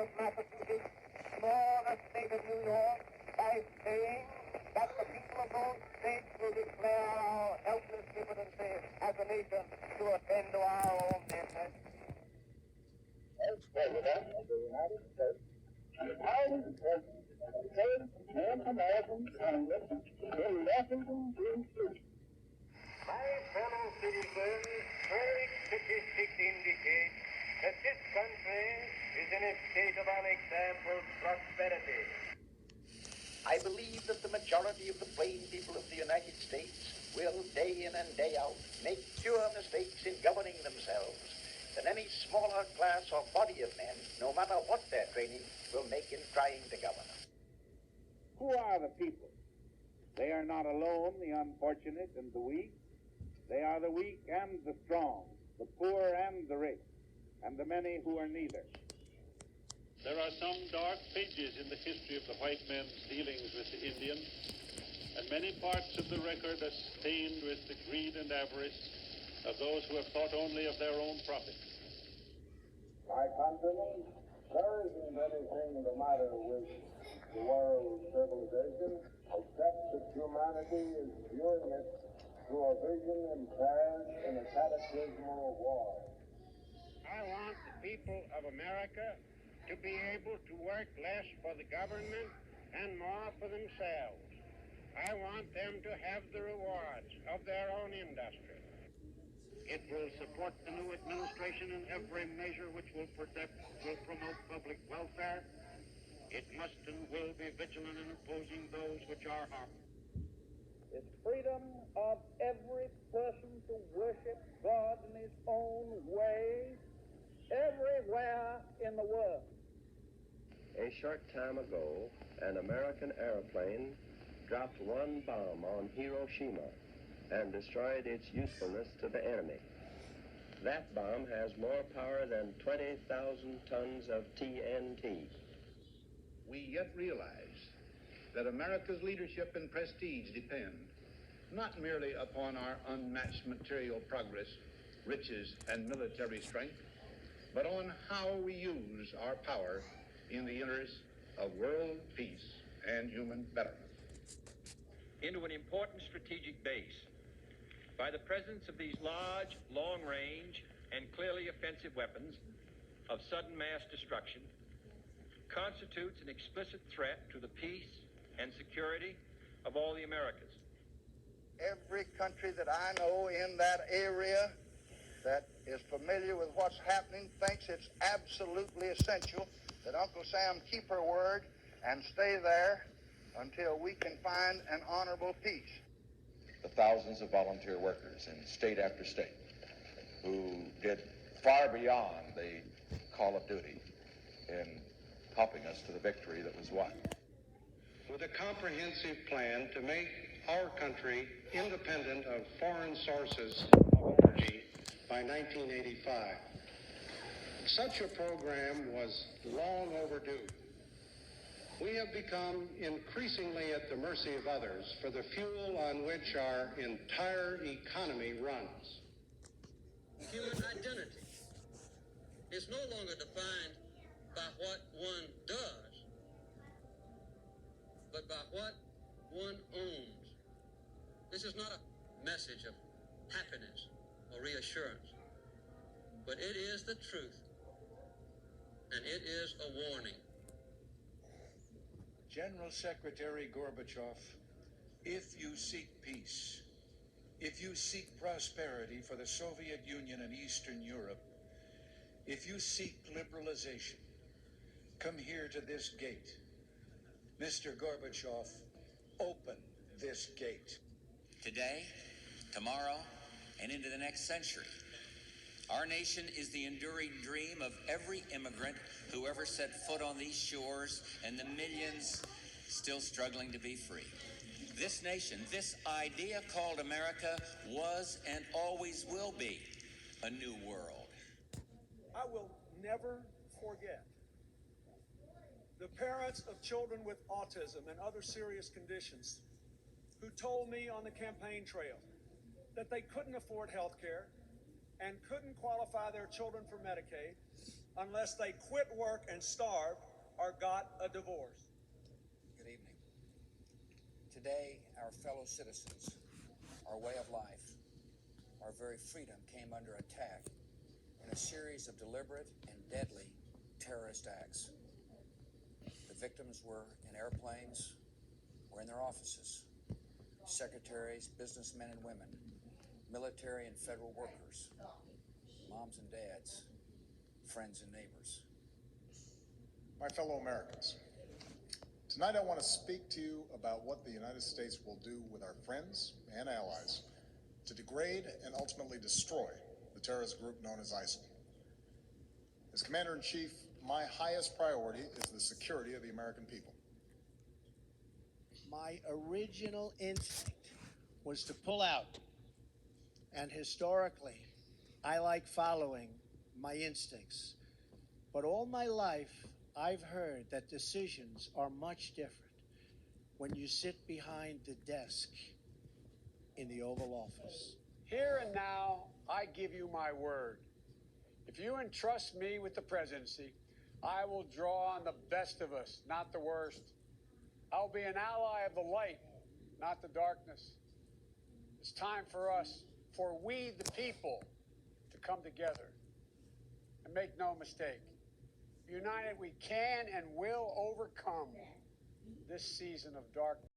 of Massachusetts, nor the state of New York, by saying that the people of those states will declare our helpless impotency as a nation to attend to our own interests. As President of the United States, I request the States and American Congress in Washington, D.C. My fellow citizens, current statistics indicate that this country is in a state of unexampled prosperity. I believe that the majority of the plain people of the United States will, day in and day out, make fewer mistakes in governing themselves than any smaller class or body of men, no matter what their training, will make in trying to govern. Who are the people? They are not alone the unfortunate and the weak. They are the weak and the strong, the poor and the rich, and the many who are neither. There are some dark pages in the history of the white man's dealings with the Indian, and many parts of the record are stained with the greed and avarice of those who have thought only of their own profit. My countrymen, there isn't anything the matter with the world's civilization except that humanity is viewing it through a vision impaired in a cataclysmal war. I want the people of America to be able to work less for the government and more for themselves. I want them to have the rewards of their own industry. It will support the new administration in every measure which will promote public welfare. It must and will be vigilant in opposing those which are harmful. It's freedom of every person to worship God in his own way, everywhere in the world. A short time ago, an American airplane dropped one bomb on Hiroshima and destroyed its usefulness to the enemy. That bomb has more power than 20,000 tons of TNT. We yet realize that America's leadership and prestige depend not merely upon our unmatched material progress, riches, and military strength, but on how we use our power in the interest of world peace and human betterment. Into an important strategic base by the presence of these large, long-range, and clearly offensive weapons of sudden mass destruction constitutes an explicit threat to the peace and security of all the Americas. Every country that I know in that area that is familiar with what's happening thinks it's absolutely essential that Uncle Sam keep her word and stay there until we can find an honorable peace. The thousands of volunteer workers in state after state who did far beyond the call of duty in helping us to the victory that was won. With a comprehensive plan to make our country independent of foreign sources of energy by 1985. Such a program was long overdue. We have become increasingly at the mercy of others for the fuel on which our entire economy runs. Human identity is no longer defined by what one does, but by what one owns. This is not a message of happiness or reassurance, but it is the truth, and it is a warning. General Secretary Gorbachev, if you seek peace, if you seek prosperity for the Soviet Union and Eastern Europe, if you seek liberalization, come here to this gate. Mr. Gorbachev, open this gate. Today, tomorrow, and into the next century, our nation is the enduring dream of every immigrant who ever set foot on these shores and the millions still struggling to be free. This nation, this idea called America, was and always will be a new world. I will never forget the parents of children with autism and other serious conditions who told me on the campaign trail that they couldn't afford health care and couldn't qualify their children for Medicaid unless they quit work and starve or got a divorce. Good evening. Today, our fellow citizens, our way of life, our very freedom came under attack in a series of deliberate and deadly terrorist acts. The victims were in airplanes or in their offices. Secretaries, businessmen and women, military and federal workers, moms and dads, friends and neighbors. My fellow Americans, tonight I want to speak to you about what the United States will do with our friends and allies to degrade and ultimately destroy the terrorist group known as ISIL. As Commander-in-Chief, my highest priority is the security of the American people. My original instinct was to pull out, and historically, I like following my instincts. But all my life, I've heard that decisions are much different when you sit behind the desk in the Oval Office. Here and now, I give you my word. If you entrust me with the presidency, I will draw on the best of us, not the worst. I'll be an ally of the light, not the darkness. It's time for us, for we the people, to come together. And make no mistake, united we can and will overcome this season of darkness.